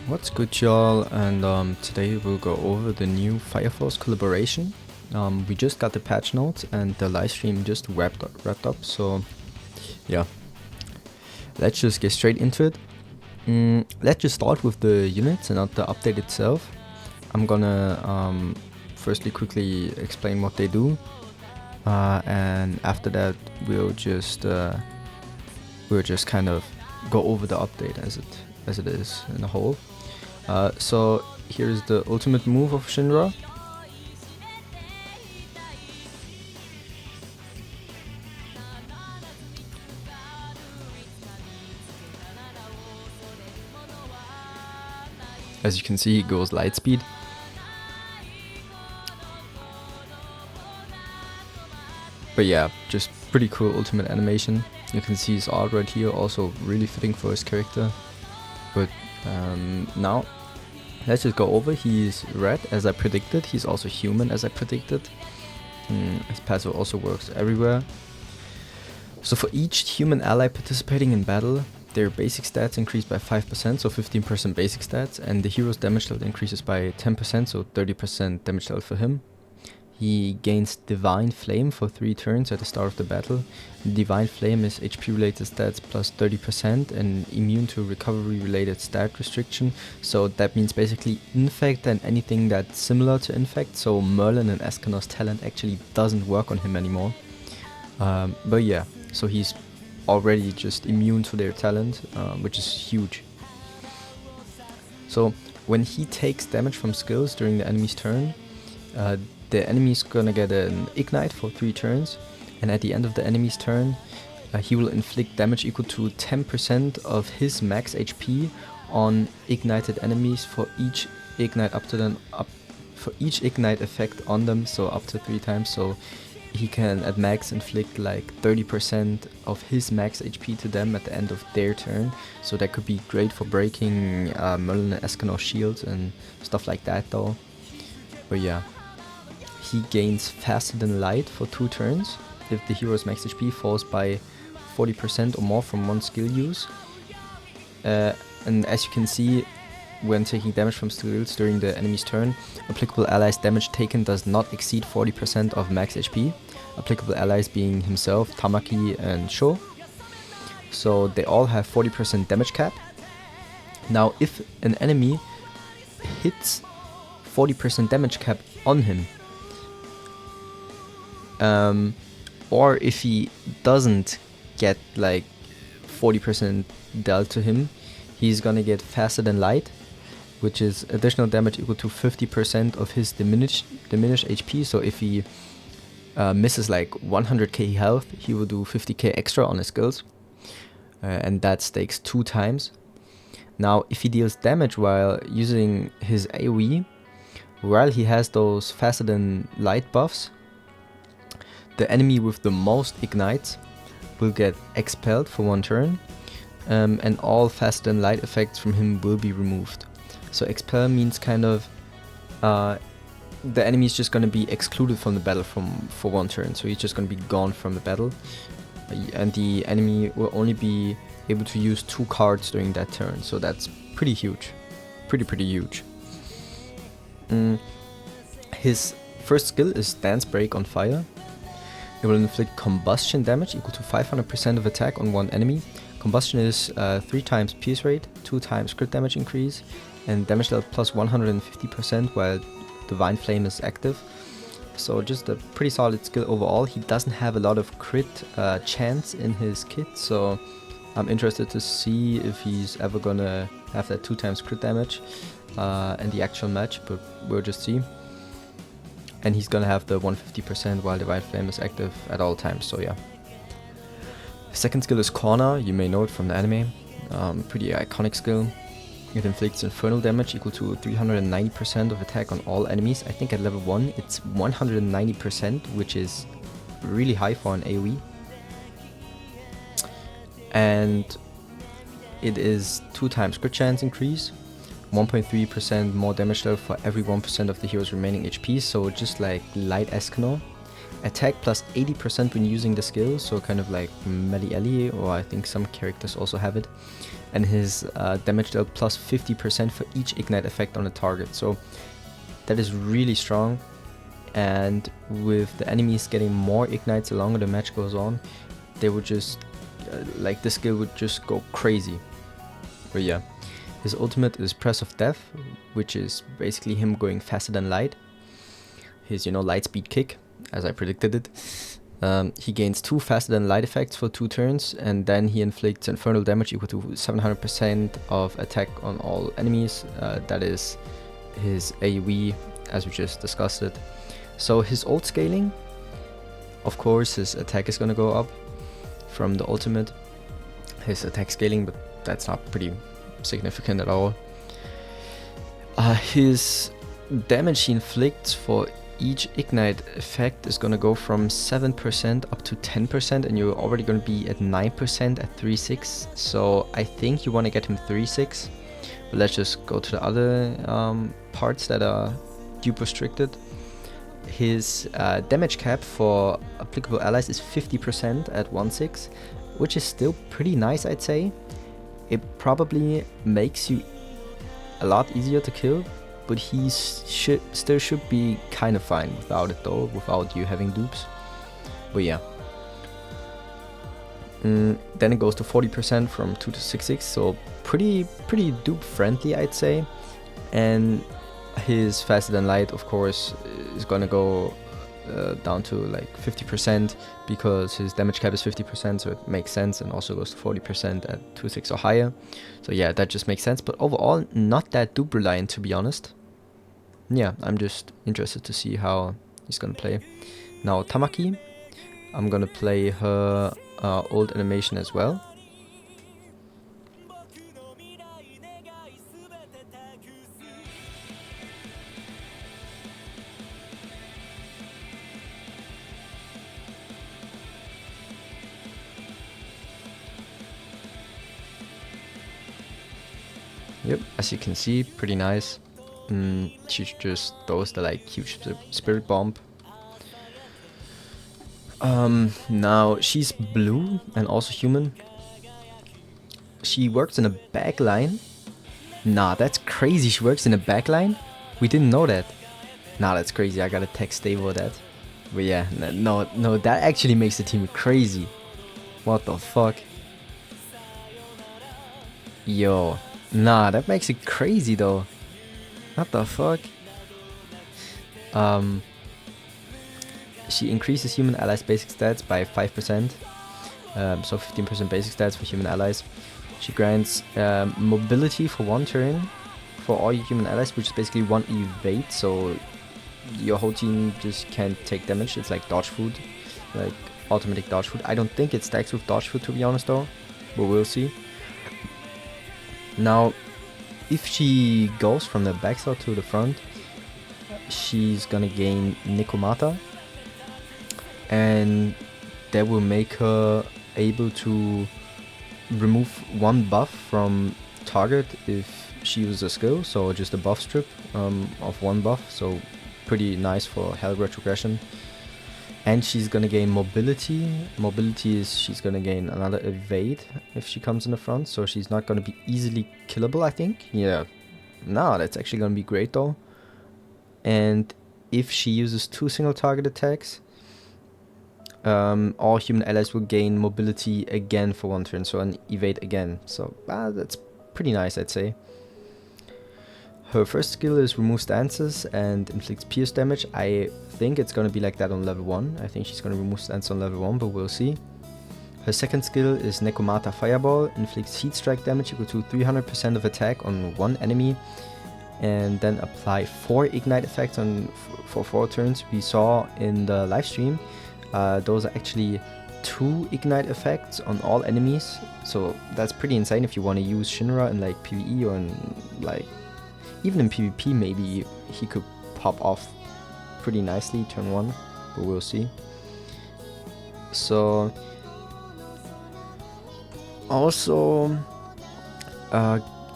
What's good, y'all? And today we'll go over the new Fire Force collaboration. We just got the patch notes and the live stream just wrapped up. So yeah, let's just get straight into it. Let's just start with the units and not the update itself. I'm gonna firstly quickly explain what they do, and after that we'll just kind of go over the update as it is in a whole. So here's the ultimate move of Shinra. As you can see, it goes light speed. But yeah, just pretty cool ultimate animation. You can see his art right here, also really fitting for his character. But now let's just go over. He's red as I predicted. He's also human as I predicted. His passive also works everywhere. So for each human ally participating in battle, their basic stats increase by 5%, so 15% basic stats, and the hero's damage dealt increases by 10%, so 30% damage dealt for him. He gains Divine Flame for 3 turns at the start of the battle. Divine Flame is HP related stats plus 30% and immune to recovery related stat restriction. So that means basically Infect and anything that's similar to Infect. So Merlin and Escanor's talent actually doesn't work on him anymore. But yeah, so he's already just immune to their talent, which is huge. So when he takes damage from skills during the enemy's turn, the enemy's gonna get an ignite for 3 turns, and at the end of the enemy's turn, he will inflict damage equal to 10% of his max HP on ignited enemies for each ignite for each ignite effect on them, so up to 3 times. So he can at max inflict like 30% of his max HP to them at the end of their turn. So that could be great for breaking Merlin and Escanor shields and stuff like that though. But yeah. He gains Faster Than Light for 2 turns if the hero's max HP falls by 40% or more from one skill use. And as you can see, when taking damage from skills during the enemy's turn, applicable allies' damage taken does not exceed 40% of max HP. Applicable allies being himself, Tamaki, and Sho. So they all have 40% damage cap. Now, if an enemy hits 40% damage cap on him, or if he doesn't get like 40% dealt to him, he's gonna get Faster Than Light, which is additional damage equal to 50% of his diminished HP. So if he misses like 100k health, he will do 50k extra on his skills, and that stakes 2 times. Now if he deals damage while using his AoE, while he has those Faster Than Light buffs, the enemy with the most ignites will get expelled for 1 turn, and all Faster Than Light effects from him will be removed. So expel means kind of the enemy is just going to be excluded from the battle for 1 turn, so he's just going to be gone from the battle, and the enemy will only be able to use 2 cards during that turn. So that's pretty huge, pretty huge. His first skill is Dance Break on Fire. It will inflict combustion damage equal to 500% of attack on 1 enemy. Combustion is 3 times pierce rate, 2 times crit damage increase, and damage dealt plus 150% while Divine Flame is active. So just a pretty solid skill overall. He doesn't have a lot of crit chance in his kit, so I'm interested to see if he's ever gonna have that 2 times crit damage in the actual match, but we'll just see. And he's gonna have the 150% while Divine Flame is active at all times, so yeah. Second skill is Corner. You may know it from the anime. Pretty iconic skill. It inflicts infernal damage equal to 390% of attack on all enemies. I think at level 1 it's 190%, which is really high for an AoE. And it is 2 times crit chance increase, 1.3% more damage dealt for every 1% of the hero's remaining HP, so just like light Escanor. attack plus 80% when using the skill, so kind of like melee Ellie, or I think some characters also have it. And his damage dealt plus 50% for each ignite effect on the target, so that is really strong. And with the enemies getting more ignites the longer the match goes on, they would just like the skill would just go crazy. But yeah, his ultimate is Press of Death, which is basically him going faster than light. His, you know, light speed kick, as I predicted it. He gains 2 faster than light effects for 2 turns, and then he inflicts infernal damage equal to 700% of attack on all enemies. That is his AoE, as we just discussed it. So his ult scaling, of course, his attack is gonna go up from the ultimate. His attack scaling, but that's not pretty significant at all. His damage he inflicts for each ignite effect is gonna go from 7% up to 10%, and you're already gonna be at 9% at 3-6. So I think you want to get him 3-6. But let's just go to the other parts that are dupe restricted. His damage cap for applicable allies is 50% at 1-6, which is still pretty nice, I'd say. It probably makes you a lot easier to kill, but he still should be kind of fine without it though, without you having dupes. But yeah. Then it goes to 40% from 2 to 6-6, so pretty dupe friendly, I'd say. And his faster than light, of course, is gonna go down to like 50% because his damage cap is 50%, so it makes sense, and also goes to 40% at 2-6 or higher. So yeah, that just makes sense, but overall not that dupe reliant, to be honest. Yeah, I'm just interested to see how he's gonna play. Now Tamaki, I'm gonna play her old animation as well. Yep, as you can see, pretty nice. She just throws the like huge spirit bomb. Now she's blue and also human. She works in a backline. Nah, that's crazy. She works in a backline? We didn't know that. Nah, that's crazy. I gotta text Dave about that. But yeah, no, that actually makes the team crazy. What the fuck? Yo, nah, that makes it crazy though. What the fuck? She increases human allies' basic stats by 5%. So 15% basic stats for human allies. She grants mobility for 1 turn for all your human allies, which is basically 1 evade, so your whole team just can't take damage. It's like dodge food, like automatic dodge food. I don't think it stacks with dodge food, to be honest though, but we'll see. Now, if she goes from the backside to the front, she's gonna gain knwo, and that will make her able to remove 1 buff from target if she uses a skill, so just a buff strip of 1 buff, so pretty nice for Hell Retrogression. And she's gonna gain mobility. Mobility is she's gonna gain another evade if she comes in the front, so she's not gonna be easily killable, I think. Yeah, no, that's actually gonna be great though. And if she uses 2 single target attacks, all human allies will gain mobility again for 1 turn, so an evade again. So that's pretty nice, I'd say. Her first skill is remove stances and inflicts pierce damage. I think it's gonna be like that on level 1. I think she's gonna remove stance on level 1, but we'll see. Her second skill is Nekomata Fireball, inflicts heat strike damage equal to 300% of attack on 1 enemy, and then apply 4 ignite effects for 4 turns. We saw in the live stream, those are actually 2 ignite effects on all enemies, so that's pretty insane if you want to use Shinra in like PvE or in like even in PvP. Maybe he could pop off pretty nicely turn 1, but we'll see. So also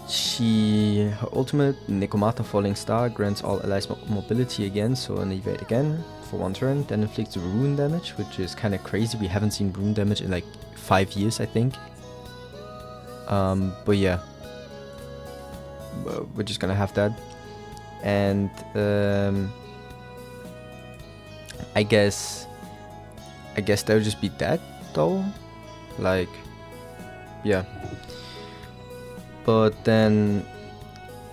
Her ultimate, Nekomata Falling Star, grants all allies mobility again, so an evade again for 1 turn, then inflicts rune damage, which is kind of crazy. We haven't seen rune damage in like 5 years, I think. But yeah, we're just gonna have that. And I guess that would just be that though, like, yeah. But then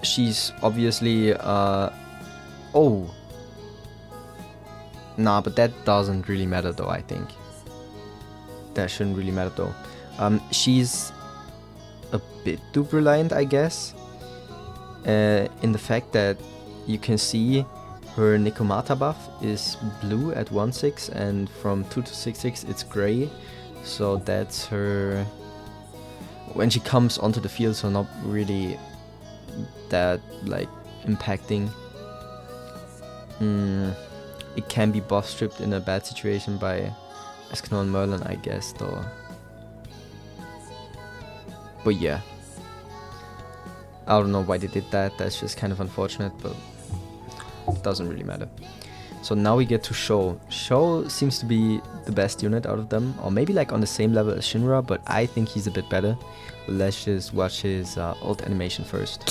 she's obviously oh, nah, but that doesn't really matter though. I think that shouldn't really matter though. She's a bit too reliant, I guess, in the fact that you can see her Nekomata buff is blue at 1/6, and from 2 to 6/6 it's gray, so that's her when she comes onto the field, so not really that like impacting. It can be buff stripped in a bad situation by Escanor and Merlin, I guess, though. But yeah, I don't know why they did that. That's just kind of unfortunate, but it doesn't really matter. So now we get to Sho. Sho seems to be the best unit out of them, or maybe like on the same level as Shinra, but I think he's a bit better. But let's just watch his ult animation first.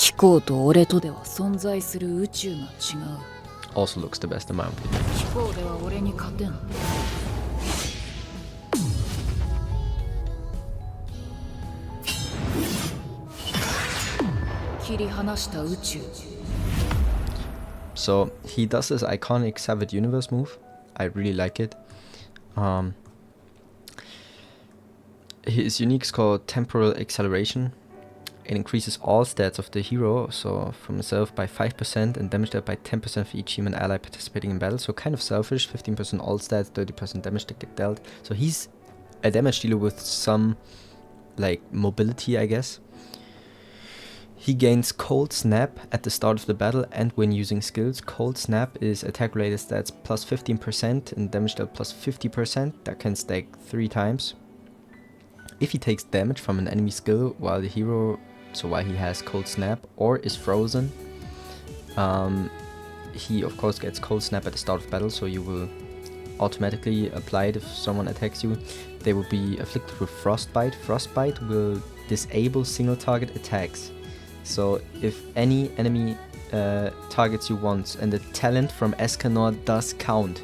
Also looks the best in my opinion. So he does this iconic Savage Universe move. I really like it. His unique is called Temporal Acceleration. It increases all stats of the hero, so from himself by 5% and damage dealt by 10% for each human ally participating in battle. So kind of selfish, 15% all stats, 30% damage that get dealt. So he's a damage dealer with some like mobility, I guess. He gains Cold Snap at the start of the battle and when using skills. Cold Snap is attack related stats plus 15% and damage dealt plus 50%. That can stack 3 times. If he takes damage from an enemy skill while the hero, so while he has Cold Snap or is frozen, he of course gets Cold Snap at the start of battle, so you will automatically apply it if someone attacks you. They will be afflicted with Frostbite. Frostbite will disable single target attacks. So if any enemy targets you once, and the talent from Escanor does count.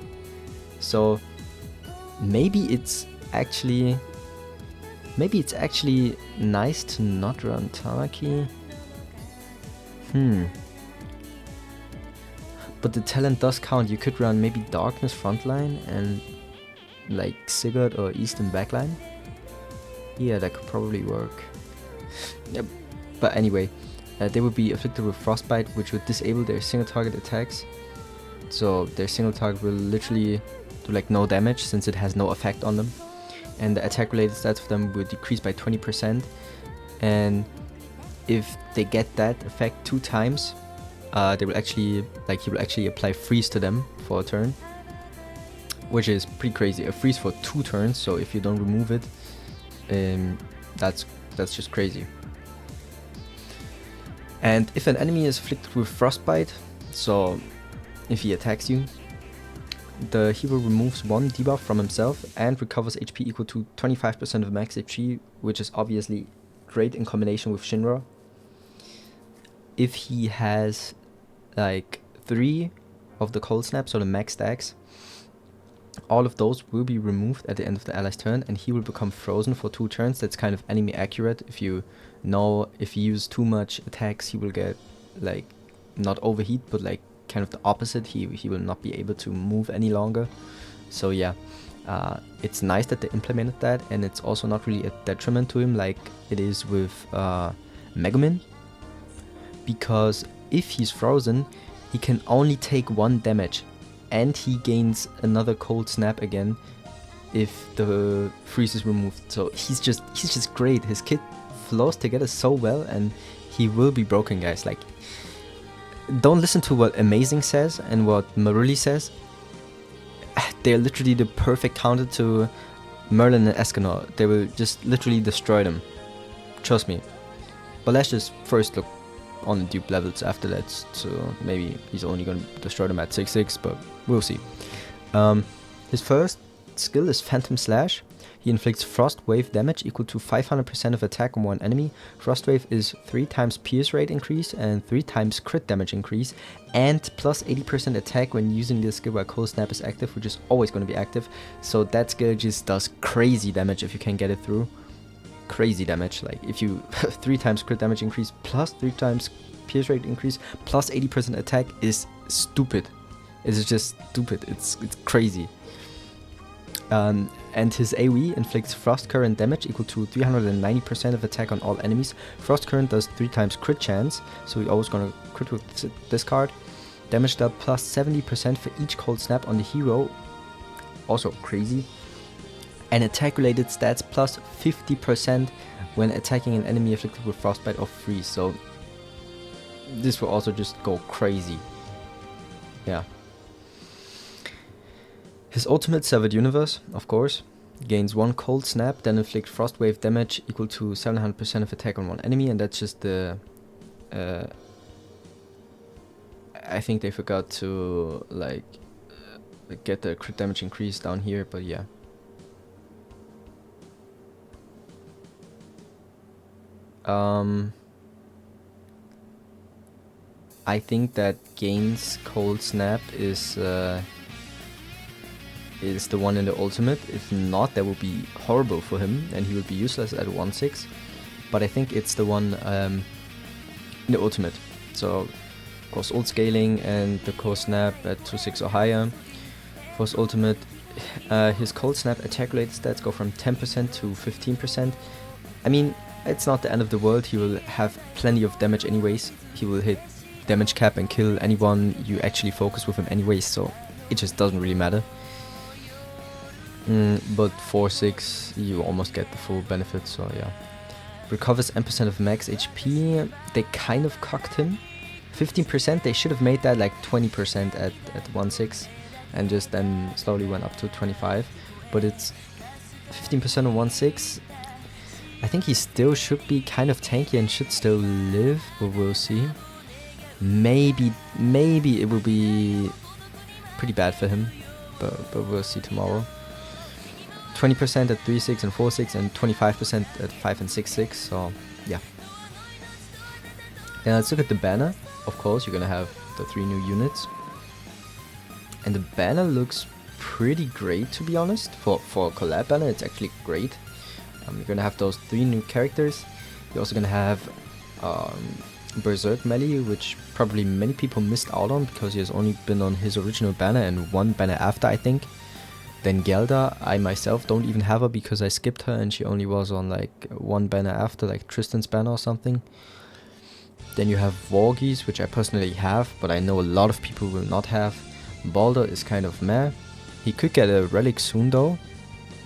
So maybe it's actually nice to not run Tamaki. But the talent does count. You could run maybe Darkness frontline and like Sigurd or Eastern backline. Yeah, that could probably work. Yep. But anyway, they would be afflicted with Frostbite, which would disable their single target attacks. So their single target will literally do like no damage since it has no effect on them. And the attack related stats of them will decrease by 20%. And if they get that effect 2 times, he will actually apply freeze to them for a turn, which is pretty crazy. A freeze for 2 turns, so if you don't remove it, that's just crazy. And if an enemy is afflicted with Frostbite, so if he attacks you, the hero removes 1 debuff from himself and recovers HP equal to 25% of max HP, which is obviously great in combination with Shinra. If he has like 3 of the Cold Snap, so the max stacks, all of those will be removed at the end of the ally's turn, and he will become frozen for 2 turns. That's kind of enemy accurate. If you know, if he uses too much attacks, he will get like not overheat, but like kind of the opposite. He will not be able to move any longer. So yeah, it's nice that they implemented that, and it's also not really a detriment to him like it is with Megumin, because if he's frozen, he can only take 1 damage, and he gains another Cold Snap again if the freeze is removed. So he's just great. His kit flows together so well, and he will be broken, guys. Like, don't listen to what Amazing says and what Maruli says. They're literally the perfect counter to Merlin and Escanor. They will just literally destroy them. Trust me. But let's just first look on the dupe levels after that, so maybe he's only gonna destroy them at 6-6, but we'll see. His first skill is Phantom Slash. He inflicts Frost Wave damage equal to 500% of attack on one enemy. Frost Wave is 3 times pierce rate increase and 3 times crit damage increase, and plus 80% attack when using this skill while Cold Snap is active, which is always going to be active. So that skill just does crazy damage if you can get it through. Crazy damage, like if you 3 times crit damage increase plus 3 times pierce rate increase plus 80% attack is stupid. It's just stupid. It's crazy. And his AoE inflicts Frost Current damage equal to 390% of attack on all enemies. Frost Current does 3 times crit chance, so we're always gonna crit with this card. Damage dealt plus 70% for each Cold Snap on the hero. Also crazy. And attack related stats plus 50% when attacking an enemy afflicted with Frostbite or Freeze. So this will also just go crazy. Yeah. His ultimate, Severed Universe, of course, gains 1 Cold Snap, then inflict Frost Wave damage equal to 700% of attack on one enemy, and that's just the... I think they forgot to, like, get the crit damage increase down here, but yeah. I think that gains Cold Snap is the one in the ultimate. If not, that would be horrible for him and he would be useless at 1-6. But I think it's the one in the ultimate. So, of course, ult scaling and the Cold Snap at 2-6 or higher. For his ultimate, his Cold Snap attack related stats go from 10% to 15%. I mean, it's not the end of the world. He will have plenty of damage anyways. He will hit damage cap and kill anyone you actually focus with him anyways, so it just doesn't really matter. But 4-6 you almost get the full benefit, so yeah. Recovers 10% of max HP. They kind of cocked him. 15%, they should have made that like 20% at 1-6 and just then slowly went up to 25. But it's 15% on 1-6. I think he still should be kind of tanky and should still live, but we'll see. Maybe it will be pretty bad for him, but we'll see tomorrow. 20% at 3-6 and 4-6 and 25% at 5 and 6-6, so yeah. Now let's look at the banner. Of course, you're gonna have the 3 new units. And the banner looks pretty great, to be honest. For a collab banner, it's actually great. You're gonna have those 3 new characters. You're also gonna have Berserk Melee, which probably many people missed out on because he has only been on his original banner and 1 banner after, I think. Then Gelda, I myself don't even have her because I skipped her and she only was on like 1 banner after, like Tristan's banner or something. Then you have Vorgis, which I personally have, but I know a lot of people will not have. Balder is kind of meh. He could get a relic soon though,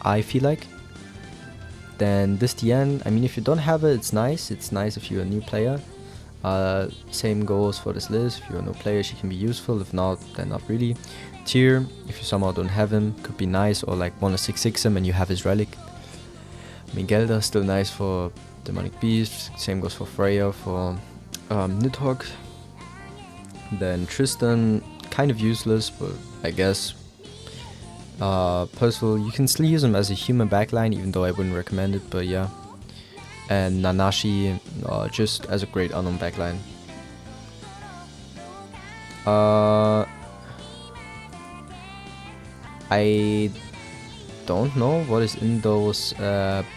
I feel like. Then this Diane, I mean, if you don't have it, it's nice. It's nice if you're a new player. Same goes for this list. If you're a new player, she can be useful. If not, then not really. Tyr, if you somehow don't have him, could be nice. Or like wanna 6-6 him and you have his relic. I mean, Gelda is still nice for Demonic Beast. Same goes for Freya, for Nidhogg. Then Tristan, kind of useless, but I guess. Percival, you can still use him as a human backline, even though I wouldn't recommend it, but yeah. And Nanashi, just as a great unknown backline. I don't know what is in those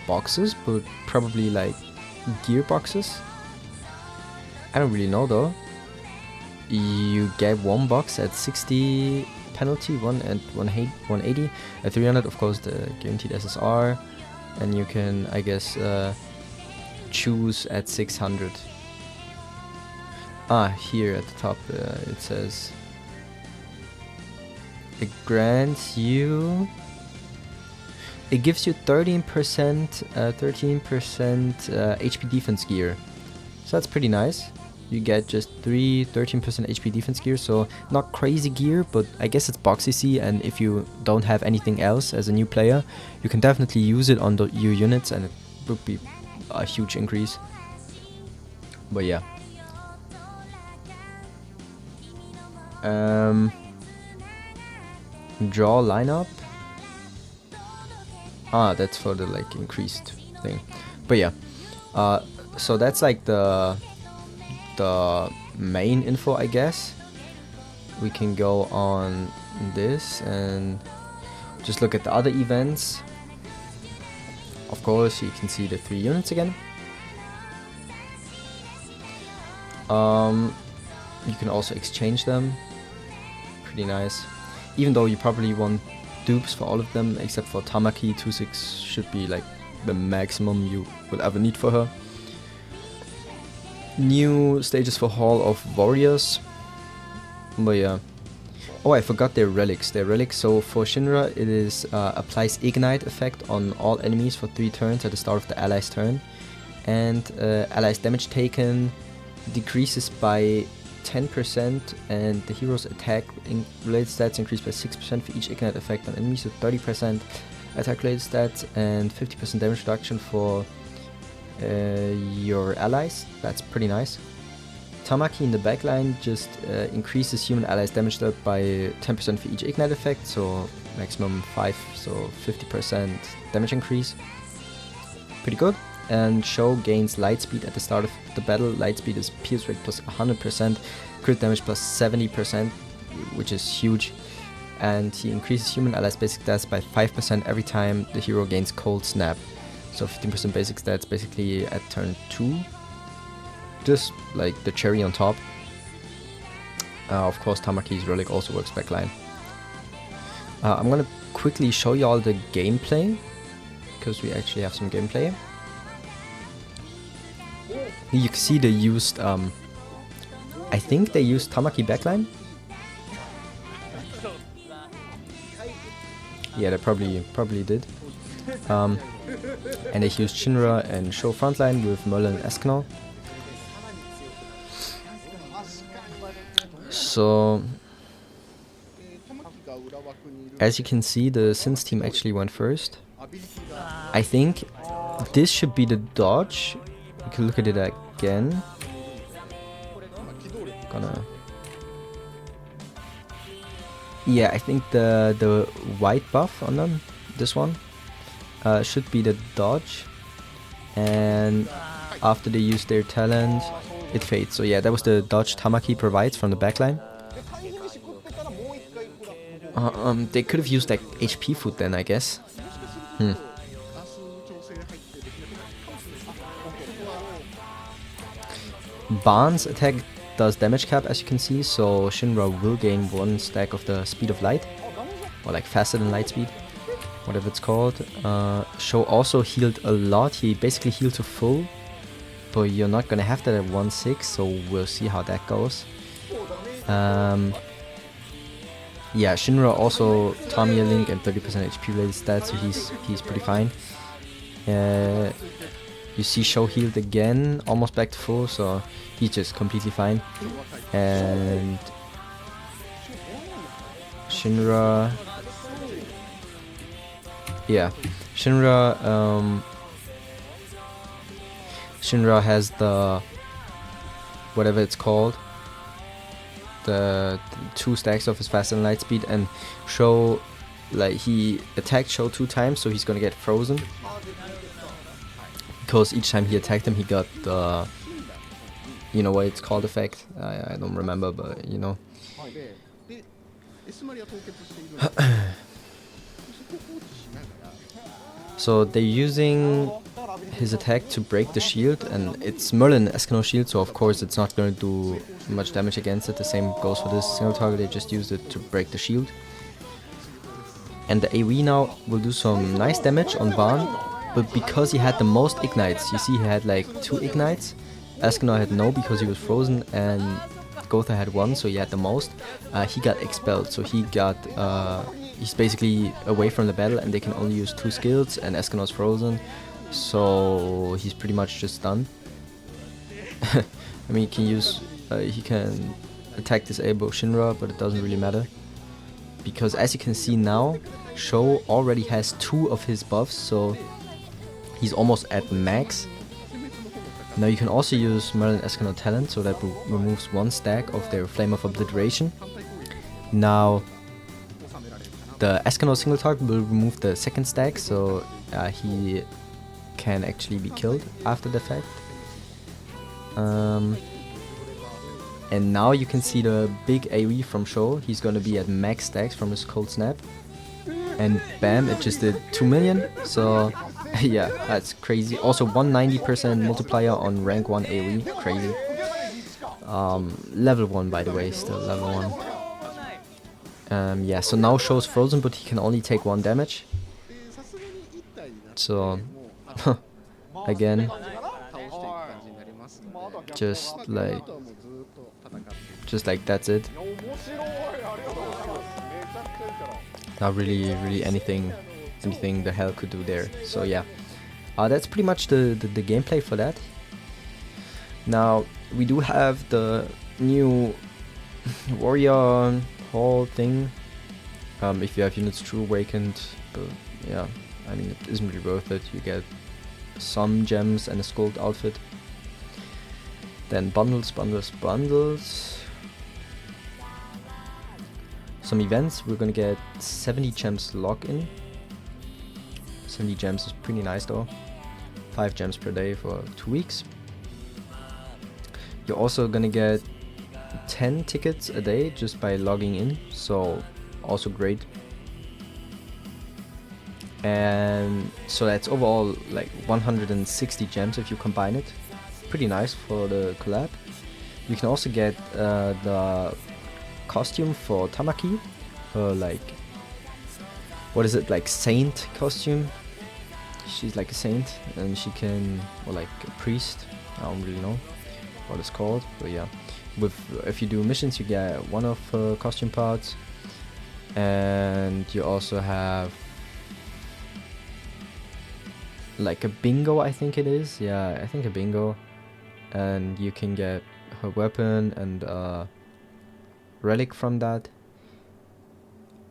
boxes, but probably like gear boxes. I don't really know though. You get 1 box at 60 penalty, 1 at 180, at 300 of course the guaranteed SSR, and you can, I guess, choose at 600. Here at the top it says it grants you, it gives you 13% HP defense gear, so that's pretty nice. You get just 13% HP defense gear, so not crazy gear, but I guess it's box CC, and if you don't have anything else as a new player, you can definitely use it on your units and it would be a huge increase. But yeah. Draw lineup. Ah, that's for the like increased thing. But yeah. So that's like the main info, I guess. We can go on this and just look at the other events. Of course, you can see the 3 units again. You can also exchange them. Pretty nice. Even though you probably want dupes for all of them, except for Tamaki. 2/6 should be like the maximum you will ever need for her. New stages for Hall of Warriors. But yeah. Oh, I forgot their relics. So for Shinra, it is applies Ignite effect on all enemies for 3 turns at the start of the ally's turn. And allies damage taken decreases by 10%, and the hero's attack related stats increase by 6% for each Ignite effect on enemies, so 30% attack related stats and 50% damage reduction for your allies. That's pretty nice. Tamaki in the backline just increases human allies damage dealt by 10% for each Ignite effect, so maximum 5, so 50% damage increase. Pretty good. And Sho gains light speed at the start of the battle. Light speed is pierce rate plus 100%, crit damage plus 70%, which is huge. And he increases human allies basic stats by 5% every time the hero gains cold snap. So 15% basic stats basically at turn 2. Just like the cherry on top. Of course, Tamaki's relic also works backline. I'm gonna quickly show you all the gameplay, because we actually have some gameplay. You can see they used, I think they used Tamaki backline. Yeah, they probably did. And they used Shinra and Sho frontline with Merlin and Escanor. So, as you can see, the Sins team actually went first. I think this should be the dodge. You can look at it again. Yeah, I think the white buff on them, this one, should be the dodge. And after they use their talent, it fades. So yeah, that was the dodge Tamaki provides from the backline. They could have used like HP food then, I guess. Barn's attack does damage cap, as you can see, so Shinra will gain 1 stack of the speed of light, or like faster than light speed, whatever it's called. Sho also healed a lot. He basically healed to full, but you're not gonna have that at 1/6, so we'll see how that goes. Yeah, Shinra also Tamiya Link and 30% HP related stats, so he's pretty fine. You see Sho healed again, almost back to full, so he's just completely fine. And Shinra, yeah, Shinra has the whatever it's called, the 2 stacks of his fast and light speed, and Sho, like, he attacked Sho 2 times, so he's gonna get frozen. Because each time he attacked him, he got the, you know what it's called, effect. I don't remember, but you know. So they're using his attack to break the shield, and it's Merlin Escanor shield, so of course it's not going to do much damage against it. The same goes for this single target. They just used it to break the shield. And the AoE now will do some nice damage on Barn. But because he had the most ignites, you see he had like 2 ignites, Escanor had no because he was frozen, and Gotha had 1, so he had the most. He got expelled, so he's basically away from the battle, and they can only use 2 skills, and Escanor's frozen, so he's pretty much just done. I mean, he can attack disable Shinra, but it doesn't really matter. Because as you can see now, Sho already has 2 of his buffs, so he's almost at max. Now you can also use Merlin Escanor talent, so that removes 1 stack of their Flame of Obliteration. Now the Escanor single target will remove the 2nd stack, so he can actually be killed after the fact. And now you can see the big AoE from Sho. He's gonna be at max stacks from his Cold Snap. And bam, it just did 2 million. So yeah, that's crazy. Also 190% multiplier on rank 1 AoE, crazy. Level 1 by the way, still level 1. Yeah, so now Sho's frozen, but he can only take 1 damage. So again, just like that's it. Not really anything the hell could do there. So yeah, that's pretty much the gameplay for that. Now we do have the new warrior hall thing. If you have units True Awakened, but yeah, I mean it isn't really worth it. You get some gems and a Scold outfit. Then bundles. Some events, we're gonna get 70 gems lock-in. 70 gems is pretty nice though. 5 gems per day for 2 weeks. You're also gonna get 10 tickets a day just by logging in, so also great. And so that's overall like 160 gems if you combine it. Pretty nice for the collab. You can also get the costume for Tamaki, her like, what is it, like saint costume. She's like a saint and she can, or like a priest, I don't really know what it's called, but yeah, if you do missions you get one of her costume parts. And you also have like a bingo, I think it is, yeah, I think a bingo, and you can get her weapon and relic from that.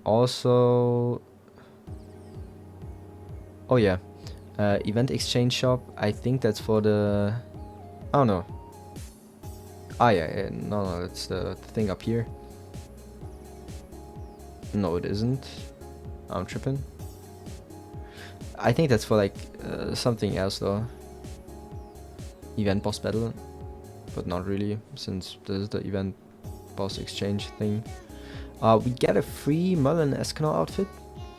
Also, oh yeah, event exchange shop, I think that's for the, oh no, yeah, no, that's the thing up here. No, it isn't, I'm tripping. I think that's for like something else though. Event boss battle, but not really, since this is the event boss exchange thing. We get a free Merlin Escanor outfit,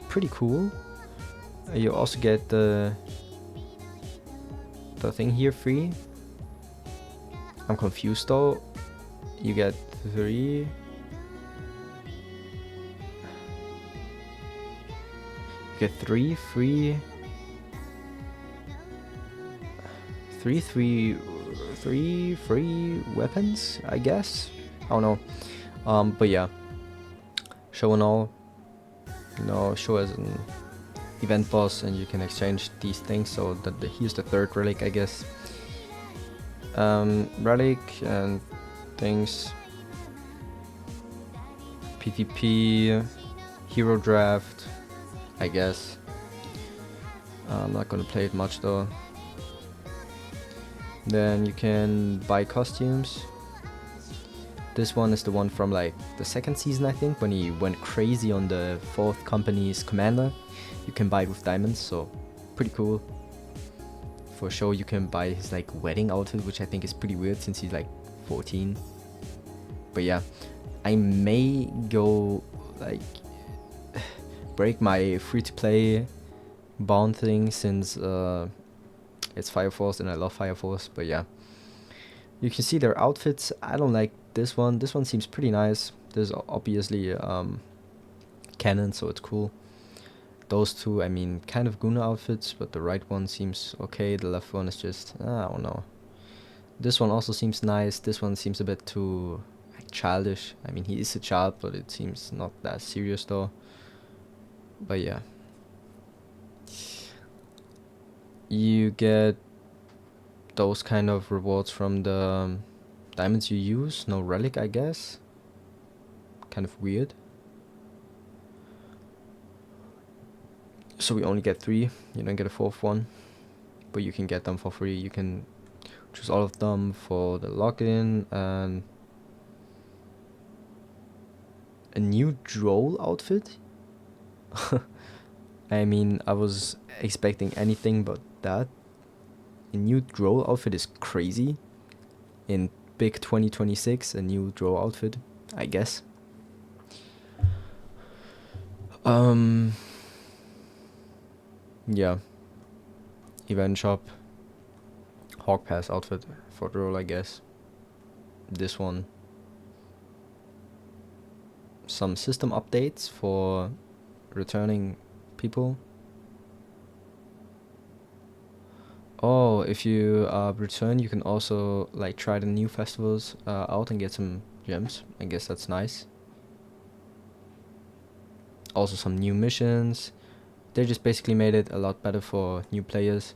pretty cool. You also get the thing here free. I'm confused though. You get 3. You get 3 free. 3 free weapons, I guess. I don't know. But yeah, Show and all, you know, Show as an event boss, and you can exchange these things. So that here's the 3rd relic, I guess. Relic and things. PvP, hero draft, I guess. I'm not gonna play it much though. Then you can buy costumes. This one is the one from like the 2nd season, I think, when he went crazy on the 4th company's commander. You can buy it with diamonds, so pretty cool. For sure, you can buy his like wedding outfit, which I think is pretty weird since he's like 14. But yeah, I may go like break my free-to-play bond thing, since it's Fire Force and I love Fire Force. But yeah, you can see their outfits. I don't like this one. This one seems pretty nice. There's obviously cannon, so it's cool. Those two, I mean, kind of Guna outfits, but the right one seems okay. The left one is just, I don't know. This one also seems nice. This one seems a bit too like childish. I mean, he is a child, but it seems not that serious though. But yeah, you get those kind of rewards from the diamonds you use. No relic, I guess. Kind of weird. So we only get 3. You don't get a 4th one, but you can get them for free. You can choose all of them for the login, and a new droll outfit. I mean, I was expecting anything but that. A new droll outfit is crazy. In big 2026, a new droll outfit, I guess. Yeah. Event shop. Hawk Pass outfit for droll, I guess. This one. Some system updates for returning people. Oh, if you return, you can also like try the new festivals out and get some gems. I guess that's nice. Also some new missions. They just basically made it a lot better for new players.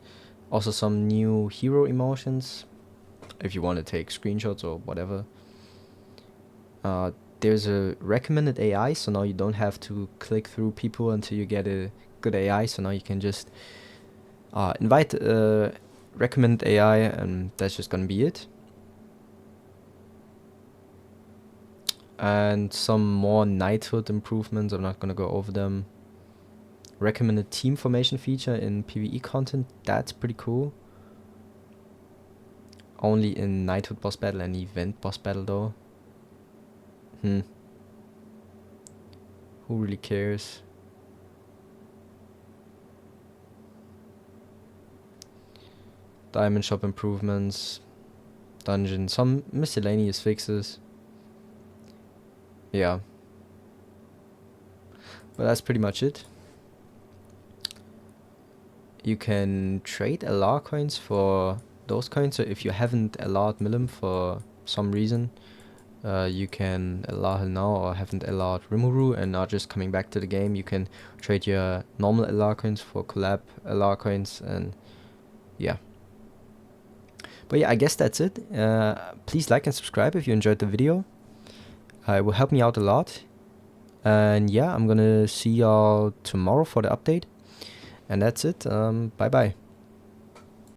Also some new hero emotions, if you want to take screenshots or whatever. There's a recommended AI, so now you don't have to click through people until you get a good AI. So now you can just invite recommended AI, and that's just gonna be it. And some more knighthood improvements. I'm not gonna go over them. Recommended team formation feature in PvE content. That's pretty cool. Only in knighthood boss battle and event boss battle though. Who really cares? Diamond shop improvements. Dungeon. Some miscellaneous fixes. Yeah. But that's pretty much it. You can trade LR coins for those coins. So if you haven't LR'd Milim for some reason, you can LR now, or haven't LR'd Rimuru and are just coming back to the game, you can trade your normal LR coins for collab LR coins, and yeah. But yeah, I guess that's it. Please like and subscribe if you enjoyed the video. It will help me out a lot. And yeah, I'm gonna see y'all tomorrow for the update. And that's it. Bye bye.